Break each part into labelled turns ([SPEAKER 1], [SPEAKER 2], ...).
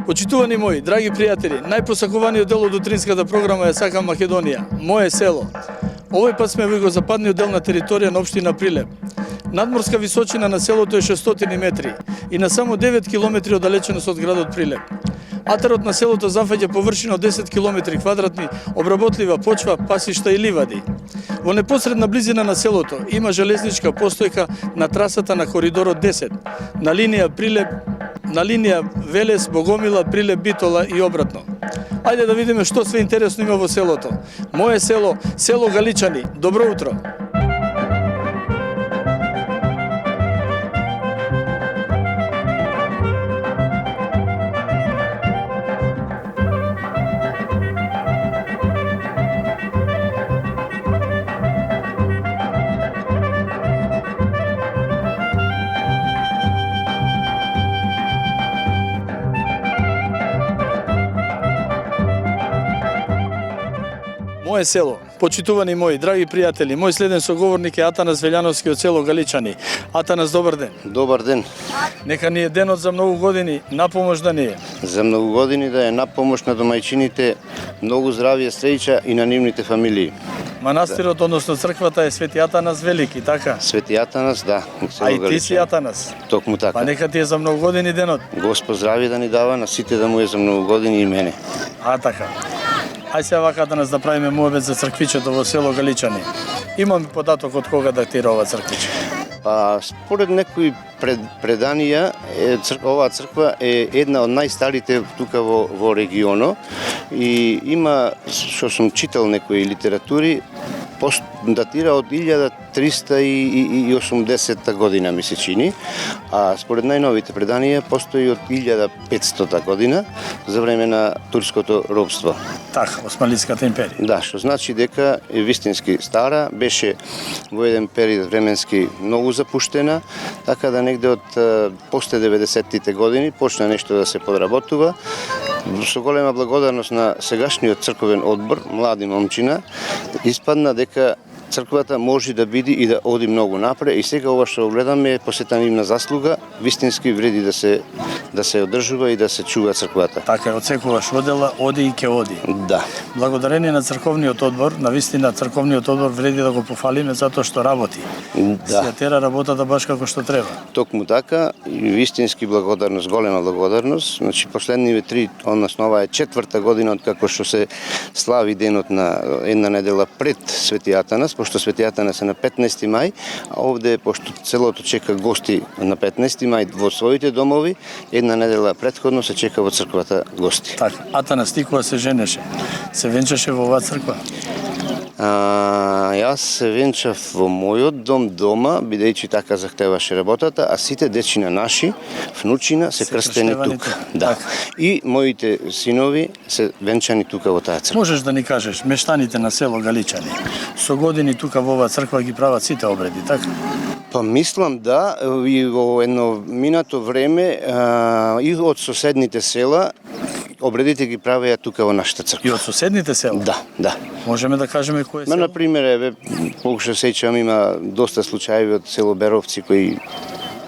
[SPEAKER 1] Почитувани мои, драги пријатели, најпосакуваниот дел од утринската програма е Сакам Македонија, мое село. Овој пат сме во југозападниот дел на територија на општина Прилеп. Надморска височина на селото е 600 метри и на само 9 километри оддалеченост од градот Прилеп. Атарот на селото зафаќа површина од 10 километри квадратни, обработлива почва, пасишта и ливади. Во непосредна близина на селото има железничка постојка на трасата на коридорот 10, на линија Велес, Богомила, Прилеп, Битола и обратно. Ајде да видиме што све интересно има во селото. Мое село, село Галичани. Добро утро. Мое село, почитувани мои, драги пријатели, мој следен соговорник е Атанас Велјановски од село Галичани. Атанас, добар ден.
[SPEAKER 2] Добар ден.
[SPEAKER 1] Нека ни е денот за многу години, напомош да ни е.
[SPEAKER 2] За многу години да е напомош на домајчините, многу здравје, среќа и на нивните фамилии.
[SPEAKER 1] Манастирот, односно црквата е Свети Атанас Велики, така?
[SPEAKER 2] Свети Атанас, да.
[SPEAKER 1] А и ти си Атанас.
[SPEAKER 2] Токму така.
[SPEAKER 1] Па нека ти е за многу години денот.
[SPEAKER 2] Господ здравје да ни дава на сите, да му е за многу години и мене.
[SPEAKER 1] А така. Ај се вака Атанас да правиме муабет за црквичето во село Галичани. Имаме податок од кога датира ова црквиче.
[SPEAKER 2] Па според некои преданија, оваа црква е една од најстарите тука во регионот и има, што сум читал некои литератури, датира од 1380 година, ми се чини, а според најновите преданија постои од 1500 година за време на турското робство.
[SPEAKER 1] Така, Османлиската империја.
[SPEAKER 2] Да, што значи дека е вистински стара, беше во еден период временски многу запуштена, така да негде од после 90-тите години почна нешто да се подработува. Со голема благодарност на сегашниот црковен одбор, млади момчина, испадна дека црквата може да биде и да оди многу напред и сега ова што гледаме е посета нивна заслуга, вистински вреди да се одржува и да се чува црквата.
[SPEAKER 1] Така е, од секогаш одела, оди и ќе оди.
[SPEAKER 2] Да.
[SPEAKER 1] Благодарение на црковниот одбор, на вистина црковниот одбор вреди да го пофалиме затоа што работи.
[SPEAKER 2] Да.
[SPEAKER 1] Си тера работата баш како што треба.
[SPEAKER 2] Токму така, и вистински благодарност, голема благодарност. Значи последниве 3, односно ова е 4-та година од како што се слави денот на една недела пред Свети Атанас, пошто Свети Атанас е на 15 мај, а овде, пошто целото чека гости на 15 мај во своите домови, една недела претходно се чека во црквата гости.
[SPEAKER 1] Така, Атанас, ти кога се женеше, се венчаше во оваа црква?
[SPEAKER 2] Јас се венчав во мојот дом дома, бидејќи така захтеваше работата, а сите дечина наши, внучина, се крстени тука. Да. И моите синови се венчани тука во таа црква.
[SPEAKER 1] Можеш да ни кажеш, мештаните на село Галичани, со години тука во оваа црква ги прават сите обреди, така?
[SPEAKER 2] Па мислам да, и во едно минато време и од соседните села обредите ги правеа тука во нашата црква.
[SPEAKER 1] И од соседните села?
[SPEAKER 2] Да, да.
[SPEAKER 1] Можеме да кажеме кој е село?
[SPEAKER 2] На пример, еве, колку што сеќавам, има доста случаи од село Беровци кои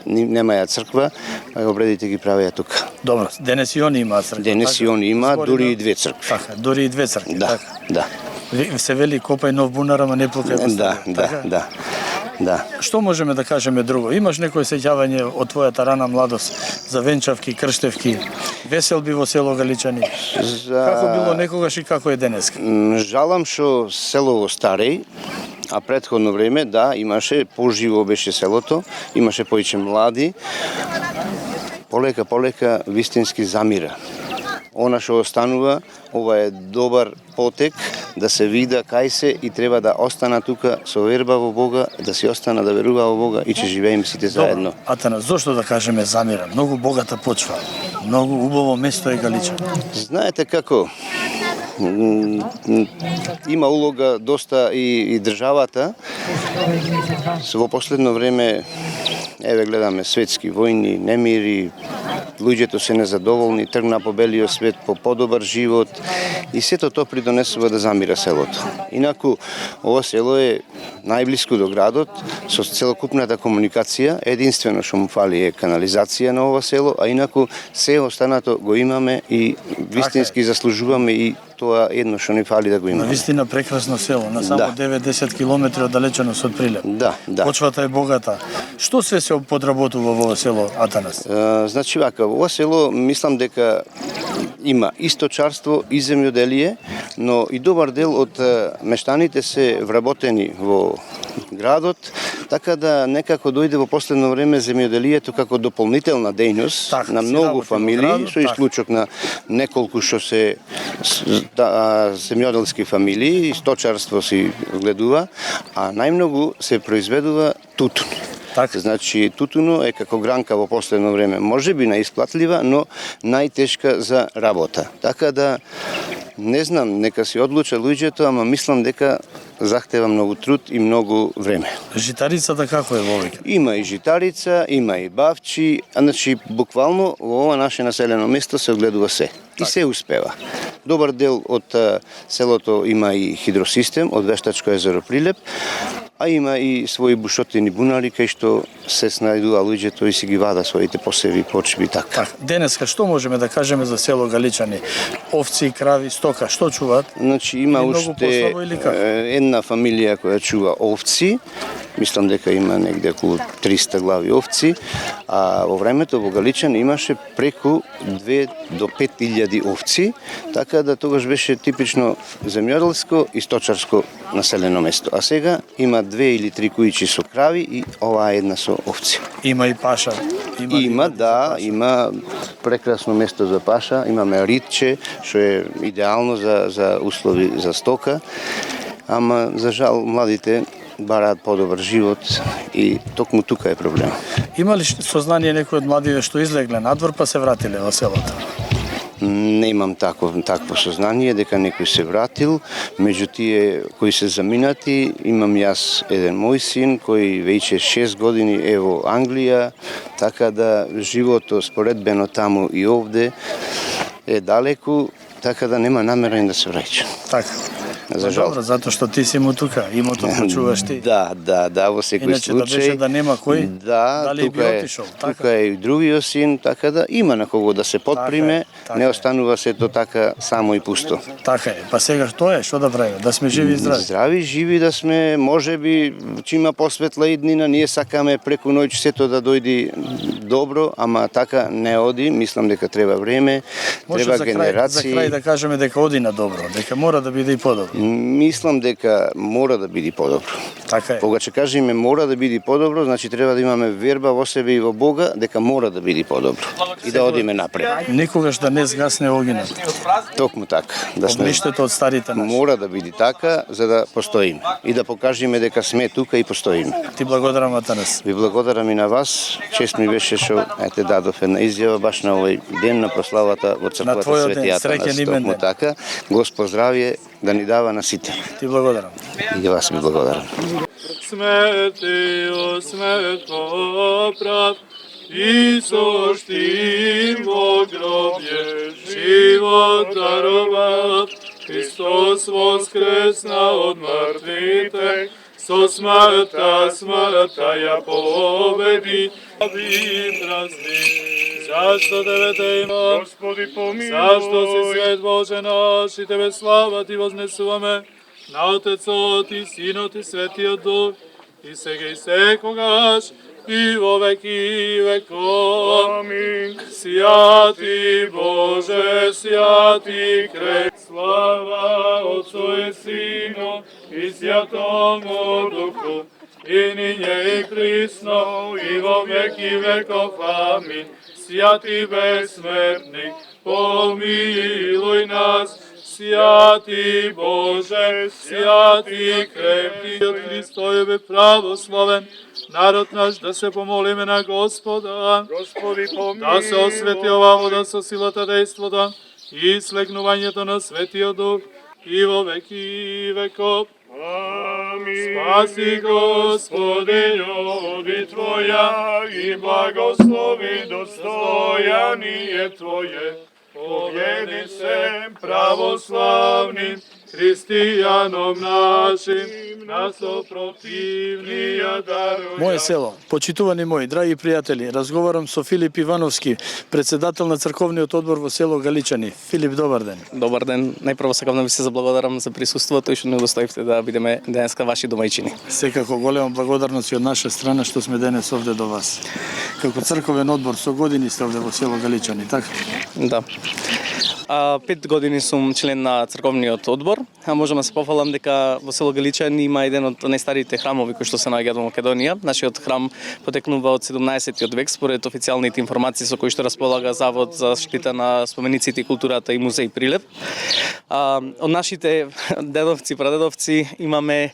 [SPEAKER 2] немаја црква, а обредите ги правеа тука.
[SPEAKER 1] Добро, денес и они имаат црква.
[SPEAKER 2] Денес и они има, дури и две цркви.
[SPEAKER 1] Така, дури и две цркви,
[SPEAKER 2] да,
[SPEAKER 1] така.
[SPEAKER 2] Да.
[SPEAKER 1] Се вели копај нов бунар, ама не плукај во
[SPEAKER 2] Да,
[SPEAKER 1] така?
[SPEAKER 2] да. Да.
[SPEAKER 1] Што можеме да кажеме друго? Имаш некој сеќавање од твојата рана младост за венчавки, крштевки, веселби во село Галичани? Како било некогаш и како е денеска?
[SPEAKER 2] Жалам што село стареј, а претходно време, да, имаше, поживо беше селото, имаше поише млади, полека вистински замира. Она што останува, ова е добар потек да се вида кај се и треба да остана тука со верба во Бога, да си остана да верува во Бога и че живееме сите заедно.
[SPEAKER 1] Атанас, зошто да кажеме замира? Многу богата почва, многу убаво место е Галичани.
[SPEAKER 2] Знаете како, има улога доста и државата. Во последно време, еве гледаме светски војни, немири, луѓето се незадоволни, тргна по белиот свет, по подобар живот и сето тоа придонесува да замира селото. Инаку, ова село е најблиску до градот, со целокупната комуникација, единствено што му фали е канализација на ова село, а инаку се останато го имаме и вистински заслужуваме и тоа едно што ни фали да го имаме.
[SPEAKER 1] Навистина прекрасно село, на само 9-10 километри оддалеченост од Прилеп.
[SPEAKER 2] Да.
[SPEAKER 1] Почвата е богата. Што се подработува во ова село, Атанас?
[SPEAKER 2] Значи вака, ова село мислам дека има и сточарство и земјоделие, но и добар дел од мештаните се вработени во градот, така да некако дојде во последно време земјоделието како дополнителна дејност на многу фамилии, со исклучок на неколку што се земјоделски фамилии и сточарство си гледува, а најмногу се произведува тутун. Значи, тутуно е како гранка во последно време, може би наисплатлива, но најтешка за работа. Така да, не знам, нека си одлуча луѓето, ама мислам дека захтева многу труд и многу време.
[SPEAKER 1] Житарицата како е во овој?
[SPEAKER 2] Има и житарица, има и бавчи, значи буквално во ова наше населено место се огледува се. И се успева. Добар дел од селото има и хидросистем од Вештачко езеро Прилеп, а има и своји бушотини бунари кај што се снајдува луѓето и си ги вада своите посеви, почви и така.
[SPEAKER 1] Денеска што можеме да кажеме за село Галичани? Овци, крави, стока, што чуваат?
[SPEAKER 2] Значи има уште една фамилија која чува овци, мислам дека има негде околу 300 глави овци, а во времето во Галичани имаше преку 2 до 5000 овци, така да тогаш беше типично земјоделско и сточарско населено место. А сега има 2 или 3 кујчи со крави и оваа една со овци.
[SPEAKER 1] Има и паша.
[SPEAKER 2] Има прекрасно место за паша, имаме ритче, што е идеално за услови за стока, ама за жал младите бараат подобар живот и токму тука е проблем.
[SPEAKER 1] Има ли сознание некој од младиве што излегле надвор па се вратиле во селото?
[SPEAKER 2] Не имам такво сознание дека некој се вратил, меѓу тие кои се заминати, имам јас еден мој син кој веќе 6 години е во Англија, така да живото споредбено таму и овде е далеку, така да нема намера да се враќа.
[SPEAKER 1] Така.
[SPEAKER 2] За жал.
[SPEAKER 1] Добро, затоа што ти си му тука, имото почуваш ти.
[SPEAKER 2] Да, во секој случај.
[SPEAKER 1] Иначе да беше да нема кој, дали би отишол.
[SPEAKER 2] Тука е и другиот син, така да има на кого да се подприме, не останува сето така само и пусто.
[SPEAKER 1] Така е. Па сега што е, што да правиме? Да сме живи и здрави.
[SPEAKER 2] Здрави, живи да сме, можеби че има посветла иднина, ние сакаме преку ноќ сето да дојди добро, ама така не оди, мислам дека треба време, треба генерации.
[SPEAKER 1] За крај да кажеме дека оди на добро, дека мора да биде и подобро.
[SPEAKER 2] Мислам дека мора да биде подобро.
[SPEAKER 1] Така е.
[SPEAKER 2] Кога ќе кажеме мора да биде подобро, значи треба да имаме верба во себе и во Бога дека мора да биде подобро и да одиме напред.
[SPEAKER 1] Никогаш да не сгасне огинот.
[SPEAKER 2] Токму така. Да
[SPEAKER 1] огништето од старите наши.
[SPEAKER 2] Мора да биде така за да постоиме и да покажеме дека сме тука и постоиме.
[SPEAKER 1] Ти благодарам, Атанас.
[SPEAKER 2] Ви благодарам и на вас. Чест ми беше што дадов една изјава баш на овој ден на прославата во црквата Свети Атанас. Токму така. Господ здравје да ни дава на сите.
[SPEAKER 1] Ти благодарам.
[SPEAKER 2] И вас ми благодарам.
[SPEAKER 3] Сметио, смето прав, Исус ти во гробје живот дарува, Христос воскресна од мртвите, со смртта ја победи, ви празни. Зашто тебе те има, Господи помилуј, зашто си свет Боже наш и тебе слава ти вознесуваме, на Отецот и Синот и Светиот Дух, и сега и секогаш, и во веки веков. Амин. Свјати Боже, свјати креп, слава Отцу и Сину и Свјатому Духу, и ниње и присно, и во веки веков. Амин. Свјати безсмертник, помилуј нас, свјати Боже, свјати крепки, од Христојове православен народ наш, да се помолиме на Господа. Господи помилуј. Да се освети ова вода со силата дејството и слегнувањето на Светиот Дух и во веки веков. Амин. Спаси, Господи, љуби Твоја и благослови достојание Твое. Победи се православним христијаном нашим, насо противнија даруја.
[SPEAKER 1] Мое село, почитувани мои, драги пријатели, разговарам со Филип Ивановски, председател на црковниот одбор во село Галичани. Филип, добар ден.
[SPEAKER 4] Добар ден. Најпрво сакам да ви се заблагодарам за присуството и што не удостоивте да бидеме денеска ваши домајчини.
[SPEAKER 1] Секако голема благодарност и од наша страна што сме денес овде до вас. Како црковен одбор со години сте овде во село Галичани, така?
[SPEAKER 4] Да. 5 години сум член на црковниот одбор, а можам да се пофалам дека во село Галичани има еден од најстарите храмови кои што се наоѓаат во Македонија. Нашиот храм потекнува од 17-тиот век според официјалните информации со кои што располага Завод за заштита на спомениците и културата и музеј Прилеп. Од нашите дедовци, прадедовци имаме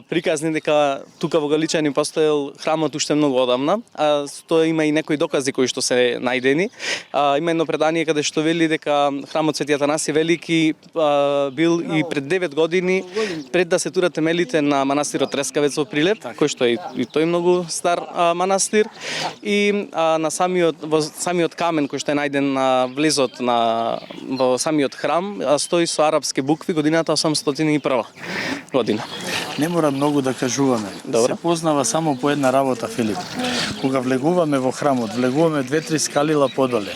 [SPEAKER 4] приказни дека тука во Галичани постоел храмот уште многу одамна, а тоа има и некои докази кои што се најдени. Има едно предание каде што вели дека храмот Свети Атанаси Велики бил и пред 9 години пред да се турат темелите на манастирот Трескавец во Прилеп, кој што е и тој многу стар манастир, и на самиот камен кој што е најден на влезот во самиот храм стои со арапски букви годината 801 година.
[SPEAKER 1] Не мора многу да кажуваме.
[SPEAKER 4] Добро.
[SPEAKER 1] Се познава само по една работа, Филип. Кога влегуваме во храмот, влегуваме 2-3 скалила подоле.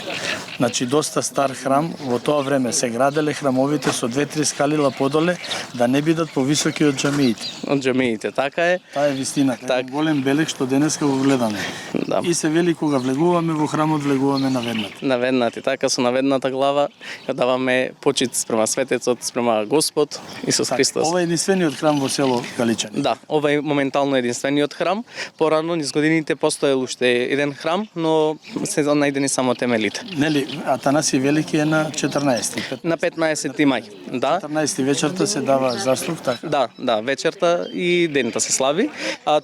[SPEAKER 1] Значи доста стар храм, во тоа време се граделе храмовите со 2-3 скалила подоле да не бидат повисоки од џамиите.
[SPEAKER 4] Од џамиите, така е.
[SPEAKER 1] Таа е вистина,
[SPEAKER 4] Так.
[SPEAKER 1] голем белег што денеска го гледаме.
[SPEAKER 4] Да.
[SPEAKER 1] И се вели кога влегуваме во храмот, влегуваме наведнати.
[SPEAKER 4] Наведнати, така со наведната глава ја даваме почит спрема светецот, спрема Господ Исус Христос.
[SPEAKER 1] Ова е единствениот храм во село Галичани.
[SPEAKER 4] Да, ова е моментално единствениот храм. Порано низ годините постоел уште еден храм, но се најдени само темелите.
[SPEAKER 1] Нели, Атанаси Велики е на 14.
[SPEAKER 4] На 15 мај, да.
[SPEAKER 1] 14 вечерта се дава заступ, така?
[SPEAKER 4] Да, вечерта и дента се слави.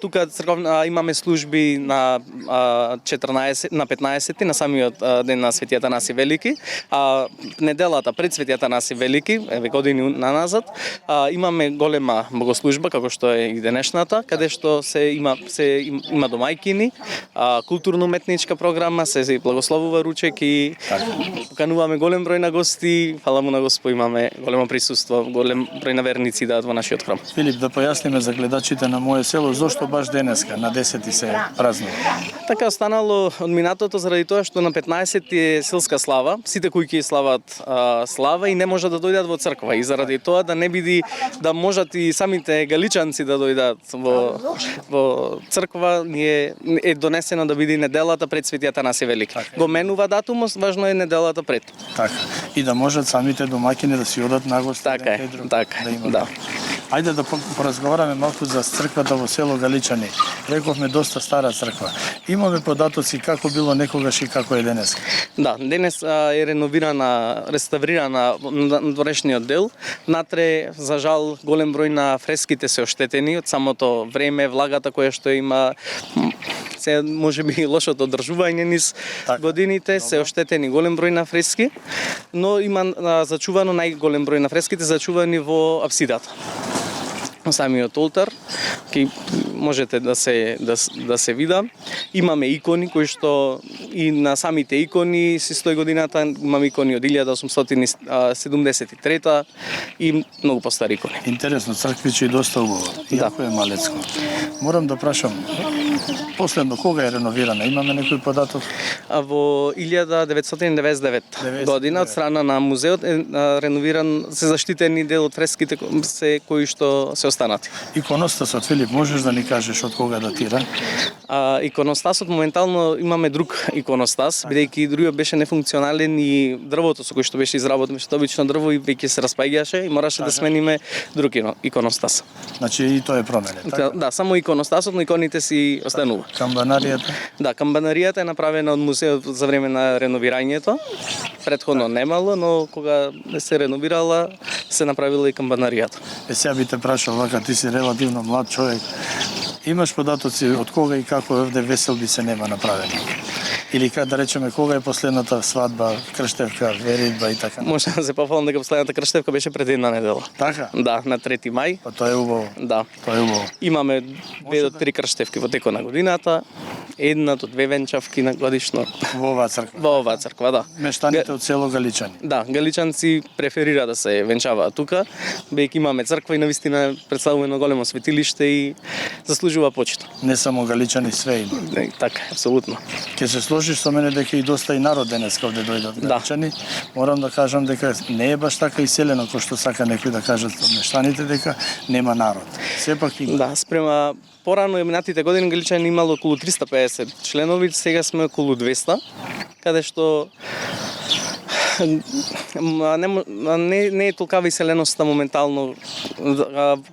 [SPEAKER 4] Тука имаме служби на 14, на 15 на самиот ден на Свети Атанаси Велики. Неделата пред Свети Атанаси Велики, еве години наназад, имаме голема богослужба како што е и денешната, каде што има домајкини, културно-уметничка програма, се благословува ручек и покануваме голем број на гости. Фала му на Господ, имаме големо присуство, голем број на верници да во нашиот храм.
[SPEAKER 1] Филип, да појасниме за гледачите на мое село зошто баш денеска на 10 се празнува.
[SPEAKER 4] Така останало од минатото заради тоа што на 15 е селска слава, сите кои ќе слават слава и не можат да дојдат во црква, и заради тоа да не биде да можат и самите галичанци да дојдат во црква, е донесено да биде неделата пред Свети Атанаси Велики. Го менува датумот, важно е неделата пред.
[SPEAKER 1] Така. И да можат самите домаќини да си одат на гости.
[SPEAKER 4] Така е, така, да.
[SPEAKER 1] Ајде да поразговараме малку за црквата во село Галичани. Рековме доста стара црква. Имаме податоци како било некогаш и како е денес.
[SPEAKER 4] Да, денес е реновирана, реставрирана надворешниот дел. Натре, за жал, голем број на фреските се оштетени од самото време, влагата која што има, се можеби лошото одржување низ годините, се оштетени голем број на фрески, но има зачувано најголем број на фреските зачувани во апсидата. Самиот олтар, ки можете да се вида. Имаме икони кои што и на самите икони се 100 годината, имаме икони од 1873 и многу постари икони.
[SPEAKER 1] Интересно, црквиче и доста убаво. Иако е малецко. Морам да прашам, последно кога е реновирана? Имаме некој податок?
[SPEAKER 4] Во 1999 година од страна на музеот е реновиран, се заштитени дел од фреските кои што се останати.
[SPEAKER 1] Иконостасот, Филип, можеш да ни кажеш од кога датира?
[SPEAKER 4] Иконостасот моментално имаме друг иконостас, бидејќи другиот беше нефункционален и дрвото со кој што беше изработено, што обично дрво и веќе се распаѓаше и мораше да смениме друг иконостас.
[SPEAKER 1] Значи и тоа е променет, така?
[SPEAKER 4] Да, само иконостасот, но иконите си останува.
[SPEAKER 1] Камбанаријата?
[SPEAKER 4] Да, камбанаријата е направена од музеот за време на реновирањето. Предходно немало, но кога се реновирала, се направила и камбанаријата.
[SPEAKER 1] Сега би те прашал, вака ти си релативно млад човек. Имаш податоци од кога и како овде веселби се нема направени? Или да речеме кога е последната свадба, крштевка, веридба и така?
[SPEAKER 4] Може да се пофалам дека последната крштевка беше пред една недела.
[SPEAKER 1] Така?
[SPEAKER 4] Да, на 3 мај.
[SPEAKER 1] Па тоа е убаво.
[SPEAKER 4] Да.
[SPEAKER 1] Тоа е убаво.
[SPEAKER 4] Имаме 2 до 3 крштевки во текот на годината, 1 до 2 венчавки на годишно
[SPEAKER 1] Во оваа црква.
[SPEAKER 4] во оваа црква, да.
[SPEAKER 1] Мештаните од село Галичани.
[SPEAKER 4] Да, галичанци преферира да се венчаваат тука, бидејќи имаме црква и навистина представува едно големо светилиште и заслужува почит.
[SPEAKER 1] Не само Галичани, све има.
[SPEAKER 4] Така, апсолутно.
[SPEAKER 1] Ќе се сложиш со мене дека и доста и народ денеска овде дојдат
[SPEAKER 4] Да.
[SPEAKER 1] Галичани. Морам да кажам дека не е баш така иселено кој што сака некој да кажат мештаните дека нема народ. Сепак има.
[SPEAKER 4] Да, спрема порано минатите години Галичани имало околу 350 членови, сега сме околу 200, каде што не е толкава иселеноста моментално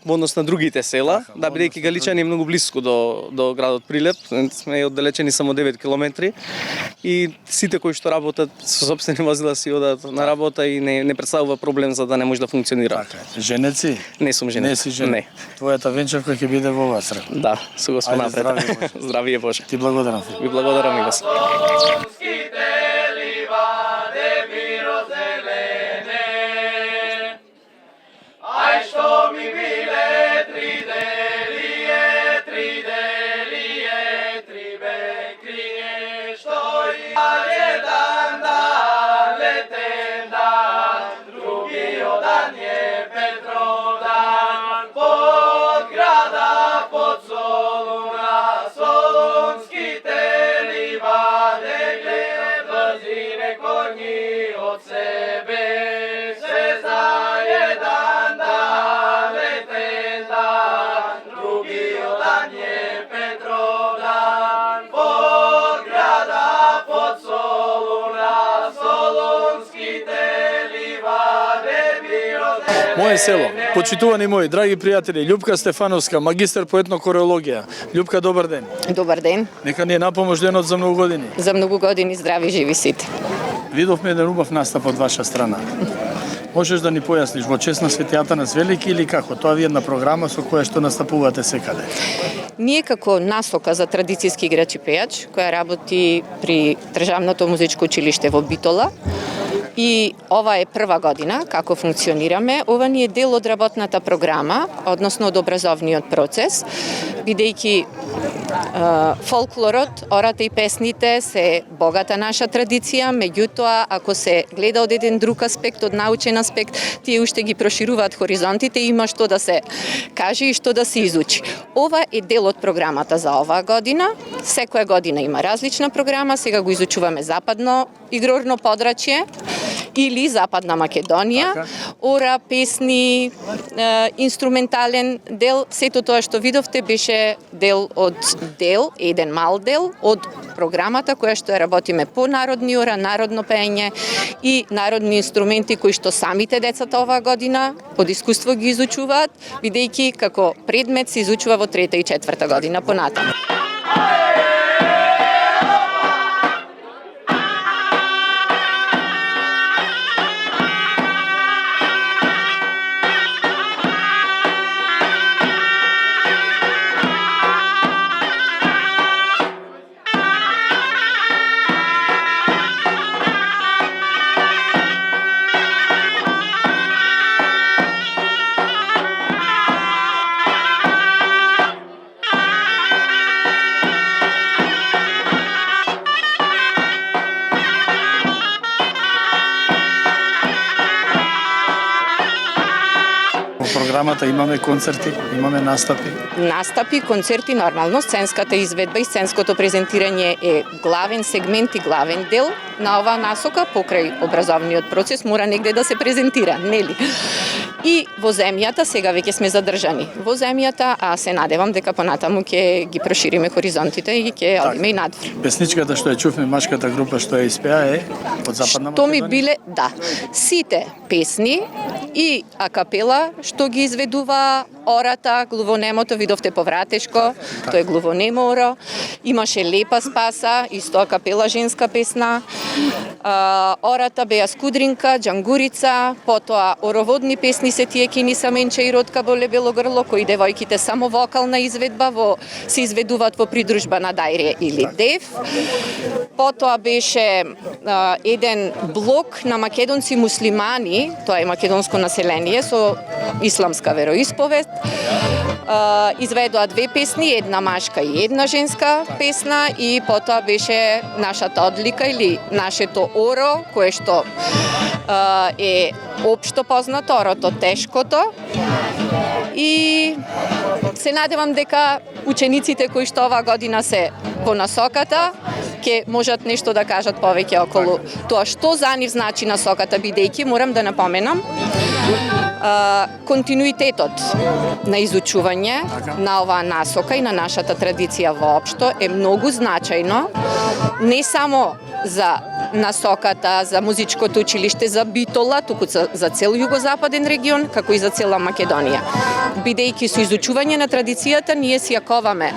[SPEAKER 4] во однос на другите села, да, бидејќи Галичани е многу блиску до градот Прилеп, сме оддалечени само 9 километри и сите кои што работат со сопствени возила си одат на работа и не представува проблем за да не може да функционира.
[SPEAKER 1] Така е. Женеци?
[SPEAKER 4] Не сум женец.
[SPEAKER 1] Не си женец.
[SPEAKER 4] Не.
[SPEAKER 1] Твојата венчавка ќе биде во оваа црква.
[SPEAKER 4] Да, со Господ
[SPEAKER 1] Ајде,
[SPEAKER 4] напред.
[SPEAKER 1] здравје Боже.
[SPEAKER 4] Здравие Боже.
[SPEAKER 1] Ти благодарам.
[SPEAKER 4] Ви благодарам и вас.
[SPEAKER 1] Мое село, почитувани мои драги пријатели, Љупка Стефановска, магистар по етнокореологија. Љупка, добар ден.
[SPEAKER 5] Добар ден.
[SPEAKER 1] Нека ни е напомош денот за многу години.
[SPEAKER 5] За многу години здрави живи сите.
[SPEAKER 1] Видовме еден убав настап од ваша страна. Можеш да ни појасниш во чест на Светијата нас Велики или како? Тоа ви е една програма со која што настапувате секаде.
[SPEAKER 5] Ние како насока за традицијски играч и пејач, која работи при Државното музичко училиште во Битола, и ова е прва година како функционираме. Ова ни е дел од работната програма, односно од образовниот процес, бидејќи фолклорот, ората и песните се богата наша традиција, меѓутоа ако се гледа од еден друг аспект, од научен аспект, тие уште ги прошируваат хоризонтите и има што да се каже и што да се изучи. Ова е дел од програмата за оваа година. Секоја година има различна програма, сега го изучуваме западно игрорно подрачје или Западна Македонија, ора, песни, инструментален дел, сето тоа што видовте беше еден мал дел од програмата која што ја работиме по народни ора, народно пеење и народни инструменти кои што самите децата оваа година од искуство ги изучуваат, бидејќи како предмет се изучува во 3-та и 4-та година понатаму.
[SPEAKER 1] Програмата имаме концерти, имаме настапи.
[SPEAKER 5] Настапи, концерти, нормално, сценската изведба и сценското презентирање е главен сегмент и главен дел на оваа насока, покрај образовниот процес мора негде да се презентира, нели? И во земјата, сега веќе сме задржани во земјата, а се надевам дека понатаму ќе ги прошириме хоризонтите и ќе одиме и надвор.
[SPEAKER 1] Песничката што ја чувме, машката група што ја испеа е од Западна Македонија?
[SPEAKER 5] Што ми биле, да, сите песни и акапела што ги изведува ората, глувонемото, видовте повратешко, тоа е глувонемо оро. Имаше Лепа спаса, исто капела женска песна. Ората беа Скудринка, Джангурица, потоа ороводни песни се тие Кини Саменче и Ротка Боле Бело грло, кои девојките само вокална изведба се изведуваат во придружба на Дајре или Дев. Потоа беше еден блок на македонци муслимани, тоа е македонско население со исламска вероисповест. Изведоа две песни, една машка и една женска песна, и потоа беше нашата одлика или нашето оро, кое што е општо познато, орото тешкото. И се надевам дека учениците кои што оваа година се во насоката ќе можат нешто да кажат повеќе околу тоа што за нив значи насоката, бидејќи морам да напоменам континуитетот на изучување на оваа насока и на нашата традиција воопшто е многу значајно, не само за насоката, за музичкото училиште, за Битола, туку за цел југозападен регион, како и за цела Македонија. Бидејќи со изучување на традицијата ние си јаковаме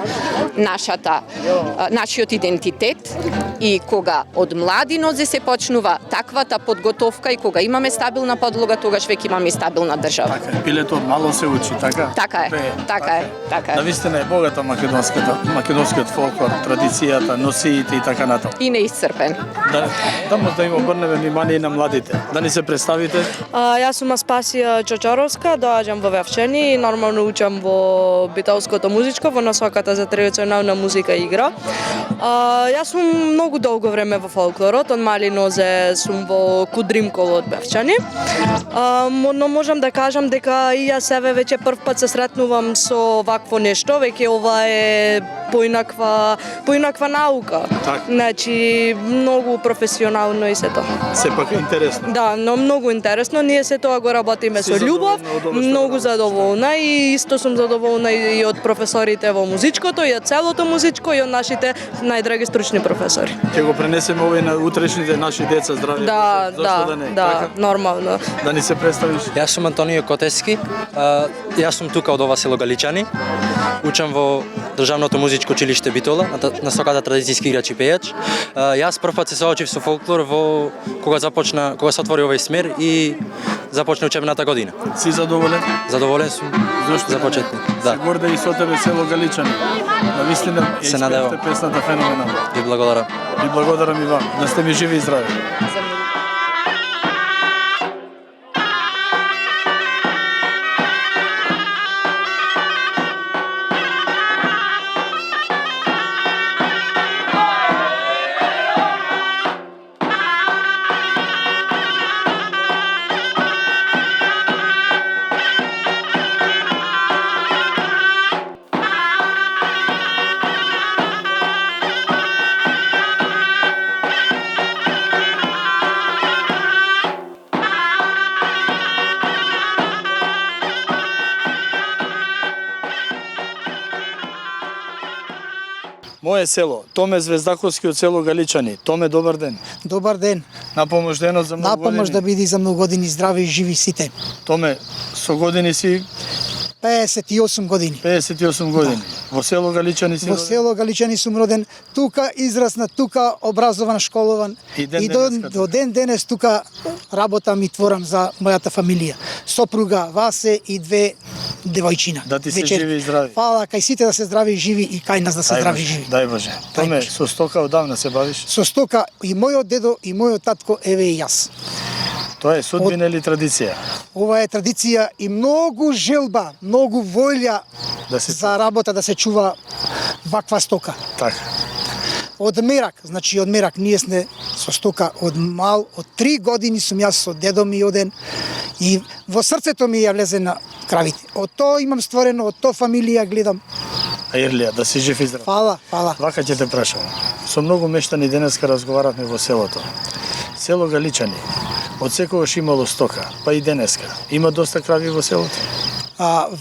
[SPEAKER 5] нашиот идентитет, и кога од млади нозе се почнува таквата подготовка и кога имаме стабилна подлога, тогаш веќе имаме стабилна држава.
[SPEAKER 1] Така е, пилето мало се учи, така?
[SPEAKER 5] Така е.
[SPEAKER 1] Навистина е богата македонскиот фолклор, традицијата, носиите и така натаму.
[SPEAKER 5] И неисцрпен.
[SPEAKER 1] Да им обрнеме внимание на младите. Да ни се представите?
[SPEAKER 6] Јас сум Аспасија Чочаровска, доаѓам во Вевчани и нормално учам во битолското музичко, во насоката за традиционална музика и игра. Јас сум многу долго време во фолклорот, од мали нозе сум во Кудримкол од Бевчани. Но можам да кажам дека и јас себе веќе прв пат се сретнувам со вакво нешто, веќе ова е поинаква наука. Значи многу професионално и се тоа.
[SPEAKER 1] Сепак интересно.
[SPEAKER 6] Да, но многу интересно. Ние се тоа го работиме со љубов, многу задоволна и исто сум задоволна и од професорите во музичкото и од целото музичко и од нашите најдраги стручни професори.
[SPEAKER 1] Ќе го пренесеме овој на утрешните наши деца, здравје.
[SPEAKER 6] Да, нормално.
[SPEAKER 1] Да ни се представиш?
[SPEAKER 7] Јас сум Антонио Котески. Јас сум тука од ова село Галичани. Учам во Државното музичко училиште Битола, на соката традицијски играч и пејач. Јас прв пат се соочив со фолклор кога се отвори овој смер и започна учебната година.
[SPEAKER 1] Си задоволен?
[SPEAKER 7] Задоволен сум.
[SPEAKER 1] Зошто?
[SPEAKER 7] За почетни. Да.
[SPEAKER 1] Се горде и со тебе село Галичани. Навистина
[SPEAKER 7] се надевам.
[SPEAKER 1] Песната феноменална.
[SPEAKER 7] Ви благодарам.
[SPEAKER 1] И благодарам и вам. Да сте ми живи и здрави. Моје село, Томе Звездаковски од село Галичани. Томе, добар ден.
[SPEAKER 8] Добар ден.
[SPEAKER 1] Напомош денот за многу години.
[SPEAKER 8] Напомош да биде за многу години здрави и живи сите.
[SPEAKER 1] Томе, со години си
[SPEAKER 8] 58 години.
[SPEAKER 1] 58 години. Во село Галичани си
[SPEAKER 8] Во село Галичани сум роден, тука израснат, тука образован, школован и до ден денес тука работам и творам за мојата фамилија. Сопруга, Васе и две девојчина.
[SPEAKER 1] Да ти се живи и здрави.
[SPEAKER 8] Фала, кај сите да се здрави и живи и кај нас да се здрави и живи.
[SPEAKER 1] Дај Боже. Томе, со стока одавна се бавиш?
[SPEAKER 8] Со стока и мојот дедо и мојот татко, еве и јас.
[SPEAKER 1] Тоа е судбина или традиција?
[SPEAKER 8] Ова е традиција и многу желба, многу волја за работа да се чува ваква стока.
[SPEAKER 1] Така.
[SPEAKER 8] Од мерак, значи од мерак, ние сме со стока од мал, од 3 години сум јас со дедо ми оден и во срцето ми ја влезе на кравите. Од тоа имам створено, од тоа фамилија гледам.
[SPEAKER 1] А Ирлија, да си жив и здрав.
[SPEAKER 8] Фала.
[SPEAKER 1] Вака ќе те прашам. Со многу мештани денеска разговаравме во селото. Село Галичани, од секогаш имало стока, па и денеска. Има доста крави во селото?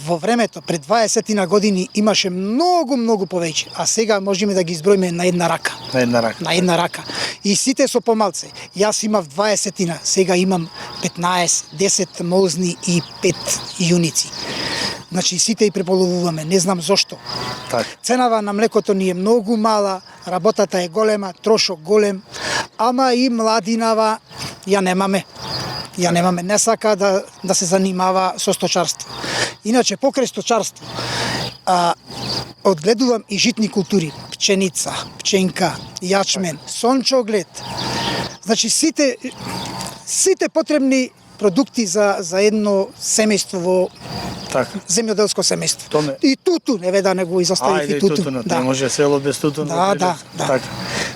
[SPEAKER 8] Во времето, пред 20 години, имаше многу повеќе, а сега можеме да ги изброиме на една рака. На една рака. И сите со помалце. Јас имав 20, сега имам 15, 10 молзни и 5 јуници. Значи сите и преполовуваме, не знам зошто.
[SPEAKER 1] Така.
[SPEAKER 8] Ценава на млекото ни е многу мала, работата е голема, трошок голем, ама и младинава ја немаме. Не сака да се занимава со сточарство. Иначе покрај сточарство, одгледувам и житни култури, пченица, пченка, јачмен, сончоглед. Значи сите потребни продукти за едно семејство во
[SPEAKER 1] Така.
[SPEAKER 8] земјоделско семејство.
[SPEAKER 1] Томе.
[SPEAKER 8] И тутун, еве да не го изоставив
[SPEAKER 1] Ајде
[SPEAKER 8] и тутун.
[SPEAKER 1] тутунот, не може село без тутун.
[SPEAKER 8] Да.
[SPEAKER 1] Така.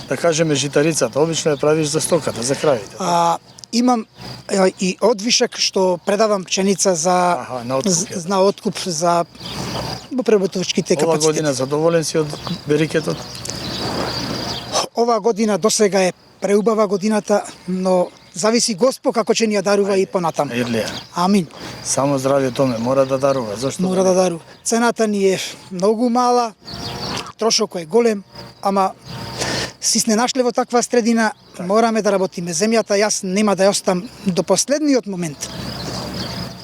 [SPEAKER 1] Да кажеме житарицата, обично ја правиш за стоката, за кравите.
[SPEAKER 8] Имам и одвишак што предавам пченица на откуп за преработувачките
[SPEAKER 1] Ова
[SPEAKER 8] капацитети.
[SPEAKER 1] година задоволен си од берикетот?
[SPEAKER 8] Ова година досега е преубава годината, но зависи Господ како ќе ни ја дарува и понатаму.
[SPEAKER 1] Ирлија.
[SPEAKER 8] Амин.
[SPEAKER 1] Само здравје томе, мора да дарува. Зошто?
[SPEAKER 8] Мора да дарува. Цената ни е многу мала, трошокот е голем, ама си сме нашле во таква средина, мораме да работиме. Земјата јас нема да ја остам до последниот момент.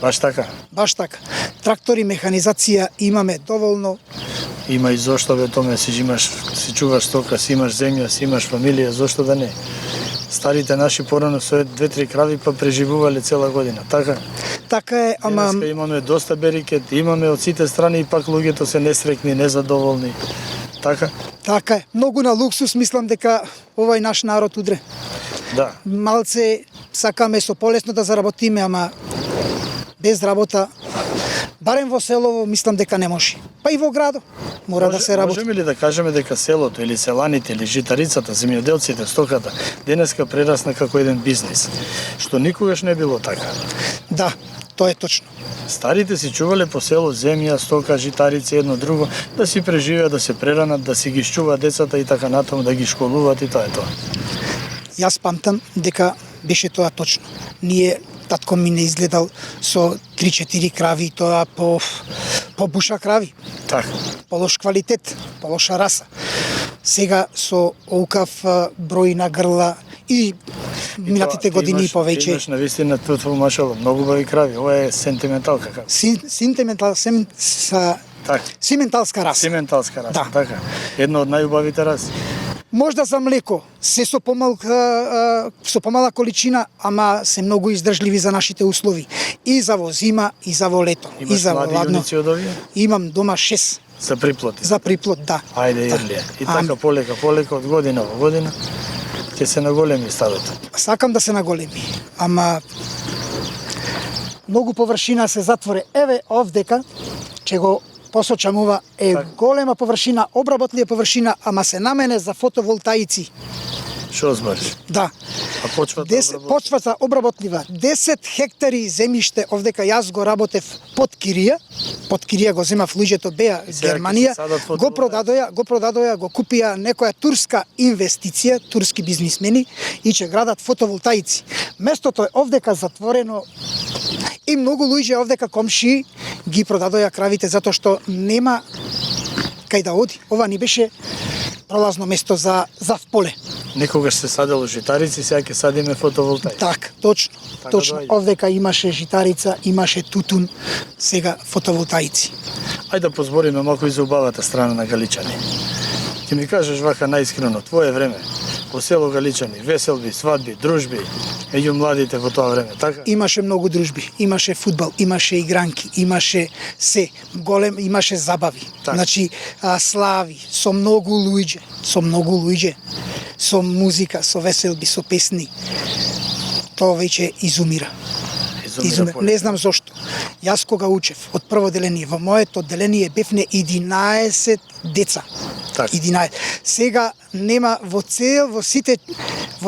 [SPEAKER 1] Баш така.
[SPEAKER 8] Баш така. Трактори, механизација имаме доволно.
[SPEAKER 1] Има и зошто бе томе, си чуваш стока, си имаш земја, си имаш фамилија, зошто да не? Старите наши порано со 2-3 крави па преживувале цела година, така?
[SPEAKER 8] Така е, ама
[SPEAKER 1] Денеска имаме доста берикет, имаме од сите страни и пак луѓето се несрекни, незадоволни. Така?
[SPEAKER 8] така е. Многу на луксус мислам дека овај наш народ удре.
[SPEAKER 1] Да.
[SPEAKER 8] Малце сакаме со полесно да заработиме, ама без работа, барем во селово, мислам дека не може. Па и во градо мора да се работи.
[SPEAKER 1] Можеме ли да кажеме дека селото или селаните или житарицата, земјоделците, стоката денеска прерасна како еден бизнис, што никогаш не било така.
[SPEAKER 8] Да, тоа е точно.
[SPEAKER 1] Старите си чувале по село земја, стока, житарици, едно друго, да си преживеат, да се преранат, да си ги шчуваат децата и така натаму, да ги школуваат и тоа е тоа.
[SPEAKER 8] Јас памтам дека беше тоа точно. Ние татко ми не изгледал со 3-4 крави, тоа по буша крави.
[SPEAKER 1] Така.
[SPEAKER 8] По лош квалитет, по лоша раса. Сега со олкав број на грла и минатите години и повеќе.
[SPEAKER 1] Имаш навистина тоа машало, многу број крави, ова е сентименталка како.
[SPEAKER 8] Сименталска раса.
[SPEAKER 1] Сименталска раса,
[SPEAKER 8] Да.
[SPEAKER 1] така. Една од најубавите раси.
[SPEAKER 8] Можда за млеко, се со помала количина, ама се многу издржливи за нашите услови. И за во зима, и за во лето, и
[SPEAKER 1] Имаш
[SPEAKER 8] за во
[SPEAKER 1] млади
[SPEAKER 8] ладно.
[SPEAKER 1] јуници од овие?
[SPEAKER 8] Имам дома 6
[SPEAKER 1] За приплоти.
[SPEAKER 8] за приплод, да.
[SPEAKER 1] Ајде, Ирлија. И така полека од година во година ќе се наголеми стадото.
[SPEAKER 8] Сакам да се наголеми, ама многу површина се затворе. Еве овдека, ќе го посочам, ова е голема површина, обработлива површина, ама се намене за фотоволтаици.
[SPEAKER 1] Што збориш?
[SPEAKER 8] Да.
[SPEAKER 1] А почвата
[SPEAKER 8] Почвата обработлива. 10 хектари земјиште овдека јас го работев под Кирија го земав, луѓето беа Германија, го продадоја, го купија некоја турска инвестиција, турски бизнисмени и ќе градат фотоволтаици. Местото е овдека затворено и многу луѓе овдека комши ги продадоја кравите затоа што нема кај да оди. Ова ни беше пролазно место за поле.
[SPEAKER 1] Некогаш се садело житарици, сега ќе садиме фотоволтаици.
[SPEAKER 8] Так, точно.
[SPEAKER 1] Така доаѓа.
[SPEAKER 8] Овдека имаше житарица, имаше тутун, сега фотоволтаици.
[SPEAKER 1] Ајде да позбориме малку и за убавата страна на Галичани. Ти ми кажеш вака најискрено, твое време, по село Галичани, веселби, свадби, дружби, меѓу младите во тоа време, така?
[SPEAKER 8] Имаше многу дружби, имаше фудбал, имаше игранки, имаше се, имаше забави.
[SPEAKER 1] Так.
[SPEAKER 8] Значи, слави, со многу луѓе, со музика, со веселби, со песни. Тоа веќе изумира. Не знам зошто. Јас кога учев од прво деление, во моето деление бевне 11 деца.
[SPEAKER 1] Так.
[SPEAKER 8] 11. Сега нема во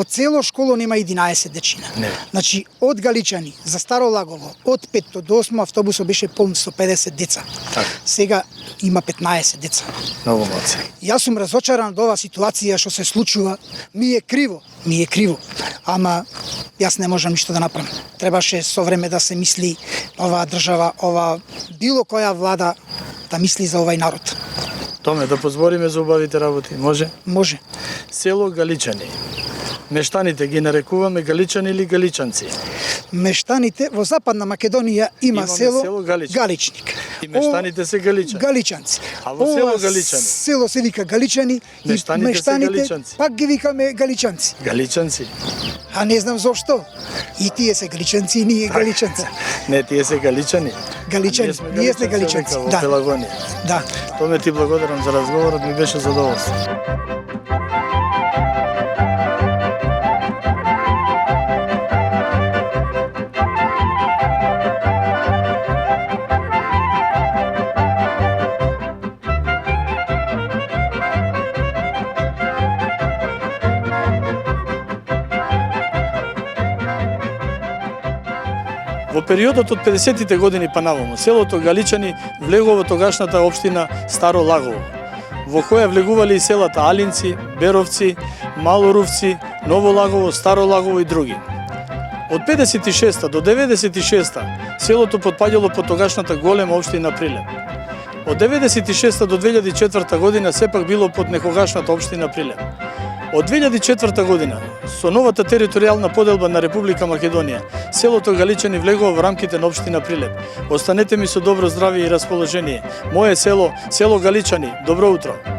[SPEAKER 8] цело школо нема 11 дечина.
[SPEAKER 1] Не.
[SPEAKER 8] Значи од Галичани за Старо Лагово, од 5 до 8 автобусот беше полн со 50 деца.
[SPEAKER 1] Так.
[SPEAKER 8] Сега има 15 деца.
[SPEAKER 1] Многу моци.
[SPEAKER 8] Јас сум разочаран од оваа ситуација што се случува. Ми е криво. Ама јас не можам ништо да направам. Требаше со време да се мисли оваа држава, било која влада да мисли за овај народ.
[SPEAKER 1] Томе, да позбориме за убавите работи, може?
[SPEAKER 8] Може.
[SPEAKER 1] Село Галичани. Мештаните ги нарекуваме галичани или галичанци.
[SPEAKER 8] Мештаните во Западна Македонија
[SPEAKER 1] Имаме
[SPEAKER 8] село
[SPEAKER 1] село Галичник.
[SPEAKER 8] Галичник.
[SPEAKER 1] И мештаните се галичани.
[SPEAKER 8] Галичанци.
[SPEAKER 1] А во село
[SPEAKER 8] Ова
[SPEAKER 1] Галичани?
[SPEAKER 8] Село се вика Галичани и
[SPEAKER 1] Мештаните се
[SPEAKER 8] мештаните
[SPEAKER 1] галичанци.
[SPEAKER 8] пак ги викаме галичанци.
[SPEAKER 1] Галичанци.
[SPEAKER 8] А не знам зошто. И тие се галичанци и ние галичанци.
[SPEAKER 1] Не, тие се галичани.
[SPEAKER 8] Галичани. Ние сме галичанци.
[SPEAKER 1] Во
[SPEAKER 8] Да.
[SPEAKER 1] Пелагонија.
[SPEAKER 8] Да.
[SPEAKER 1] Томе ти благодарам за разговорот, ми беше задоволство. Во периодот од 50-тите години па наваму, селото Галичани влегува во тогашната општина Старо Лагово, во која влегували и селата Алинци, Беровци, Малорувци, Ново Лагово, Старо Лагово и други. Од 56 до 96 селото потпаѓало по тогашната голема општина Прилеп. Од 96 до 2004 година сепак било под некогашната општина Прилеп. Од 2004 година, со новата територијална поделба на Република Македонија, селото Галичани влегува во рамките на општина Прилеп. Останете ми со добро здравје и расположение. Мое село, село Галичани, добро утро!